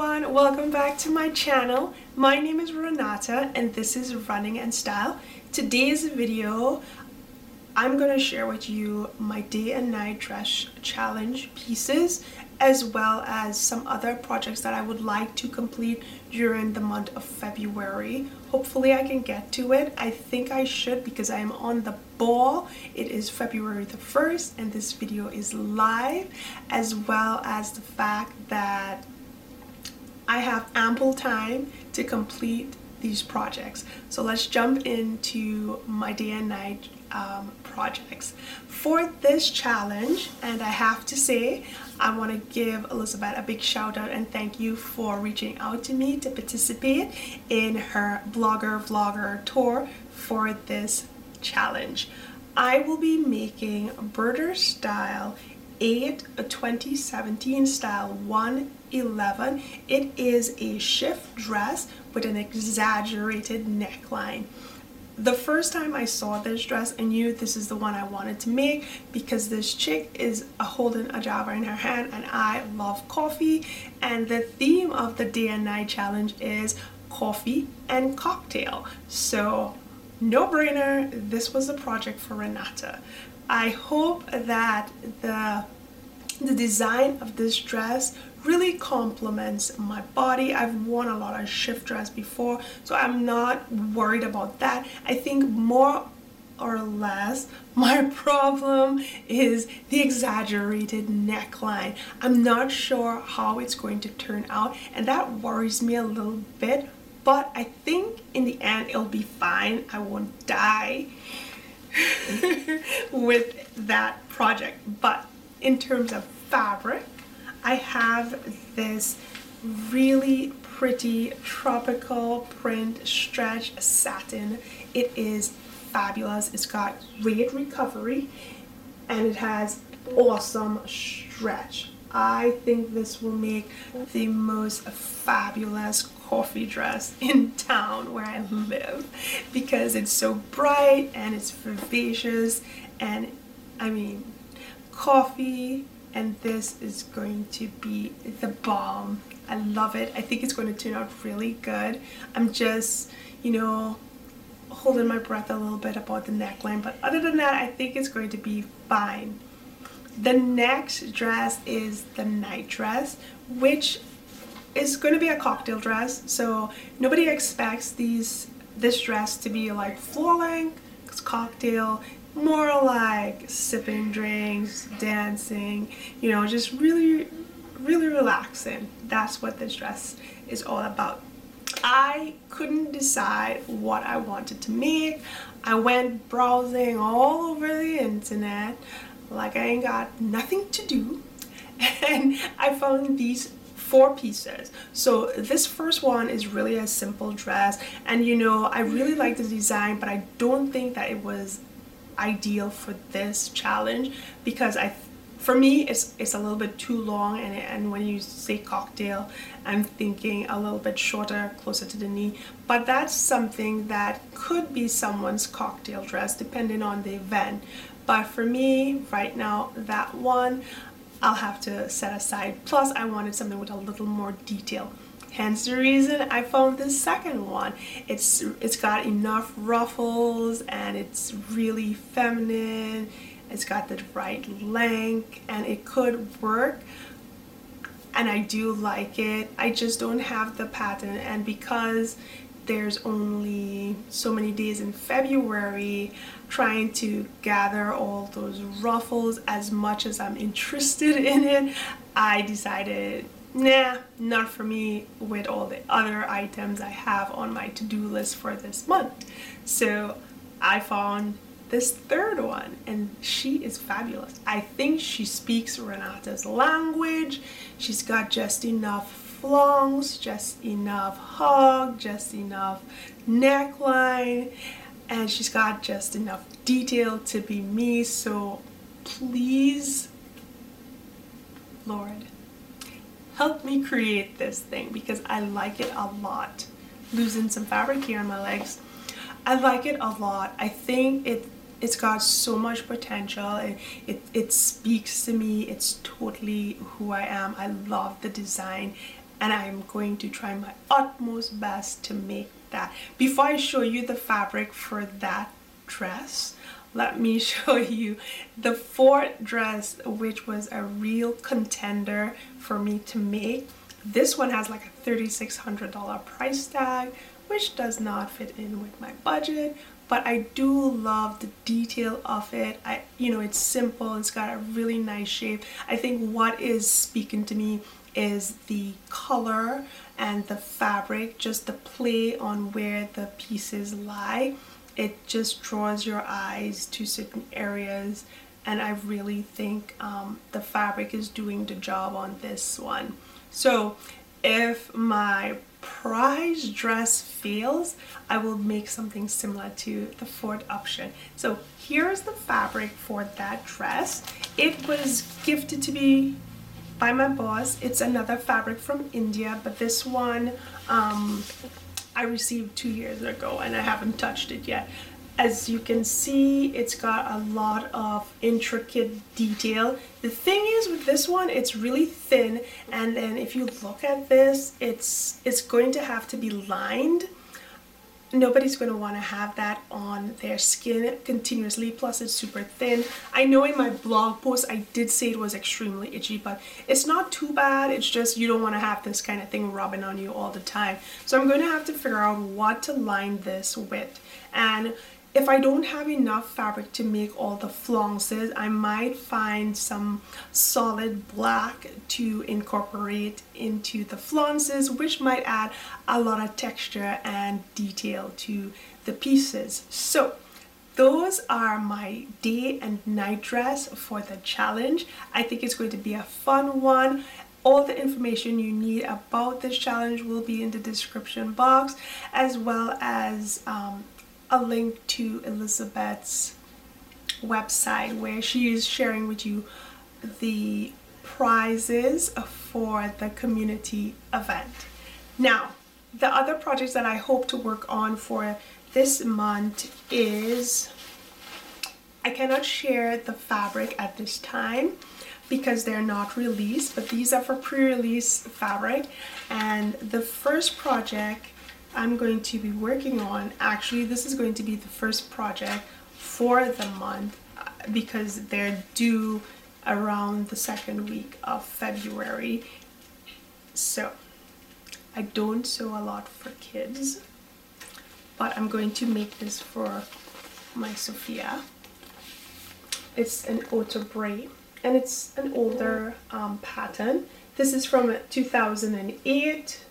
everyone, welcome back to my channel. My name is Renata and this is Running and Style. Today's video, I'm going to share with you my day and night dress challenge pieces, as well as some other projects that I would like to complete during the month of February. Hopefully I can get to it. I think I should because I am on the ball. It is February the 1st and this video is live, as well as the fact that I have ample time to complete these projects. So let's jump into my day and night projects for this challenge. And I have to say, I want to give Elizabeth a big shout out and thank you for reaching out to me to participate in her vlogger tour for this challenge. I will be making Birder Style 8 a 2017 style 111. It is a shift dress with an exaggerated neckline. The first time I saw this dress, I knew this is the one I wanted to make because this chick is holding a java in her hand and I love coffee, and the theme of the day and night challenge is coffee and cocktail. So no brainer, this was a project for Renata. I hope that the design of this dress really complements my body. I've worn a lot of shift dress before, so I'm not worried about that. I think more or less my problem is the exaggerated neckline. I'm not sure how it's going to turn out, and that worries me a little bit, but I think in the end it'll be fine. I won't die with that project. But in terms of fabric, I have this really pretty tropical print stretch satin. It is fabulous. It's got great recovery and it has awesome stretch. I think this will make the most fabulous coffee dress in town where I live because it's so bright and it's vivacious, and I mean, coffee and this is going to be the bomb. I love it. I think it's going to turn out really good. I'm just, holding my breath a little bit about the neckline, but other than that, I think it's going to be fine. The next dress is the night dress, which is going to be a cocktail dress. So nobody expects this dress to be like floor length. It's cocktail, more like sipping drinks, dancing, just really relaxing. That's what this dress is all about. I couldn't decide what I wanted to make. I went browsing all over the internet like I ain't got nothing to do, and I found these 4 pieces. So this first one is really a simple dress, and I really like the design, but I don't think that it was ideal for this challenge because for me it's a little bit too long, and when you say cocktail, I'm thinking a little bit shorter, closer to the knee, but that's something that could be someone's cocktail dress depending on the event. But for me right now, that one I'll have to set aside. Plus I wanted something with a little more detail, hence the reason I found this second one. It's got enough ruffles and it's really feminine. It's got the right length and it could work, and I do like it. I just don't have the pattern, and because there's only so many days in February, trying to gather all those ruffles as much as I'm interested in it, I decided nah, not for me with all the other items I have on my to-do list for this month. So I found this third one and she is fabulous. I think she speaks Renata's language. She's got just enough flongs, just enough hug, just enough neckline, and she's got just enough detail to be me. So please, Lord, help me create this thing because I like it a lot. Losing some fabric here on my legs. I like it a lot. I think it's got so much potential. It speaks to me. It's totally who I am. I love the design and I'm going to try my utmost best to make that. Before I show you the fabric for that dress, let me show you the fourth dress, which was a real contender for me to make. This one has like a $3,600 price tag, which does not fit in with my budget, but I do love the detail of it. It's simple, it's got a really nice shape. I think what is speaking to me is the color and the fabric, just the play on where the pieces lie. It just draws your eyes to certain areas, and I really think the fabric is doing the job on this one. So if my prize dress fails, I will make something similar to the fourth option. So here's the fabric for that dress. It was gifted to me by my boss. It's another fabric from India, but this one I received 2 years ago and I haven't touched it yet. As you can see, it's got a lot of intricate detail. The thing is with this one, it's really thin, and then if you look at this, it's going to have to be lined. Nobody's going to want to have that on their skin continuously, plus it's super thin. I know in my blog post I did say it was extremely itchy, but it's not too bad. It's just you don't want to have this kind of thing rubbing on you all the time. So I'm going to have to figure out what to line this with. And if I don't have enough fabric to make all the flounces, I might find some solid black to incorporate into the flounces, which might add a lot of texture and detail to the pieces. So those are my day and night dress for the challenge. I think it's going to be a fun one. All the information you need about this challenge will be in the description box, as well as a link to Elizabeth's website where she is sharing with you the prizes for the community event. Now, the other projects that I hope to work on for this month is, I cannot share the fabric at this time because they're not released, but these are for pre-release fabric. And the first project I'm going to be working on, actually this is going to be the first project for the month because they're due around the second week of February. So I don't sew a lot for kids, but I'm going to make this for my Sophia. It's an auto braid and it's an older pattern. This is from 2008.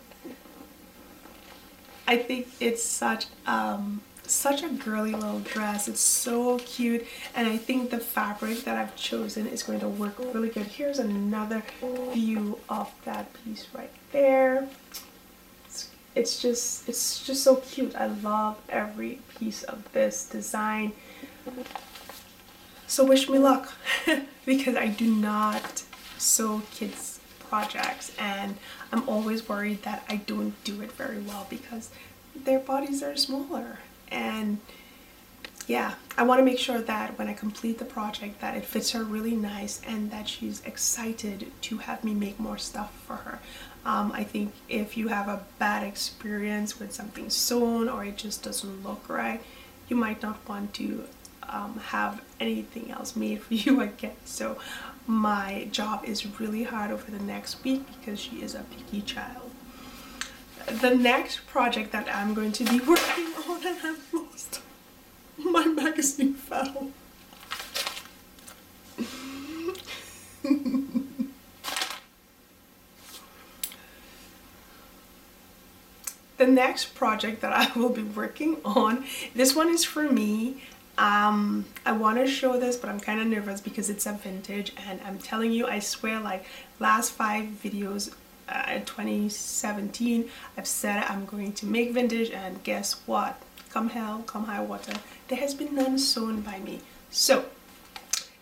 I think it's such a girly little dress. It's so cute, and I think the fabric that I've chosen is going to work really good. Here's another view of that piece right there. It's just so cute. I love every piece of this design. So wish me luck because I do not sew kids projects, and I'm always worried that I don't do it very well because their bodies are smaller. And yeah, I want to make sure that when I complete the project that it fits her really nice and that she's excited to have me make more stuff for her. I think if you have a bad experience with something sewn or it just doesn't look right, you might not want to have anything else made for you again. So my job is really hard over the next week because she is a picky child. The next project that I'm going to be working on, and I've lost my magazine fell. The next project that I will be working on, this one is for me. I want to show this, but I'm kind of nervous because it's a vintage, and I'm telling you, I swear, like last 5 videos in 2017 I've said I'm going to make vintage, and guess what? Come hell, come high water, there has been none sewn by me. So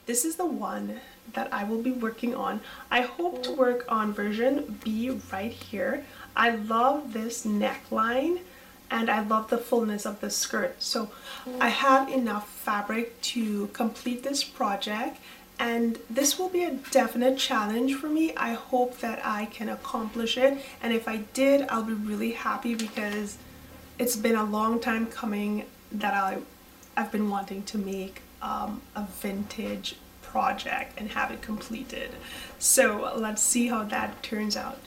this is the one that I will be working on. I hope to work on version B right here. I love this neckline and I love the fullness of the skirt. So I have enough fabric to complete this project, and this will be a definite challenge for me. I hope that I can accomplish it, and if I did, I'll be really happy because it's been a long time coming that I've been wanting to make a vintage project and have it completed. So let's see how that turns out.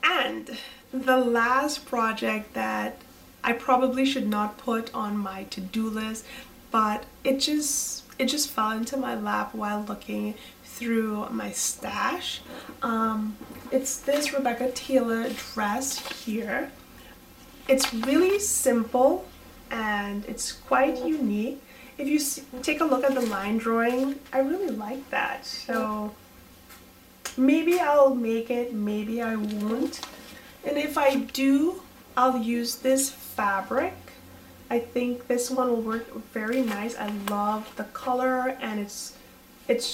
And the last project that I probably should not put on my to-do list, but it just fell into my lap while looking through my stash. It's this Rebecca Taylor dress here. It's really simple and it's quite unique. If you take a look at the line drawing, I really like that. So maybe I'll make it, maybe I won't. And if I do, I'll use this fabric. I think this one will work very nice. I love the color and it's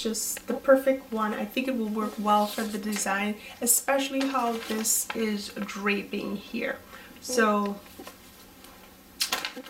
just the perfect one. I think it will work well for the design, especially how this is draping here. So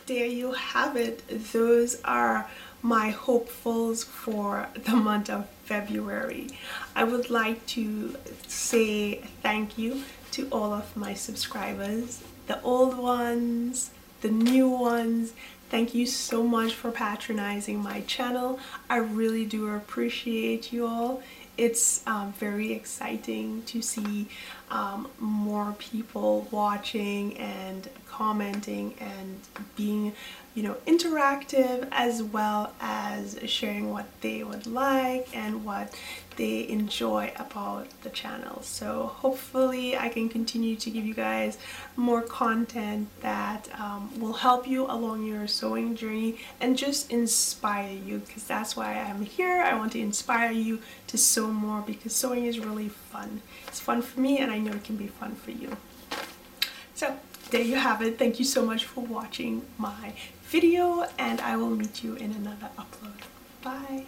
there you have it. Those are my hopefuls for the month of February. I would like to say thank you to all of my subscribers, the old ones, the new ones. Thank you so much for patronizing my channel. I really do appreciate you all. It's very exciting to see more people watching and commenting and being, you know, interactive, as well as sharing what they would like and what they enjoy about the channel. So hopefully I can continue to give you guys more content that will help you along your sewing journey and just inspire you, because that's why I'm here. I want to inspire you to sew more because sewing is really fun. It's fun for me and I know it can be fun for you. So there you have it. Thank you so much for watching my video and I will meet you in another upload. Bye.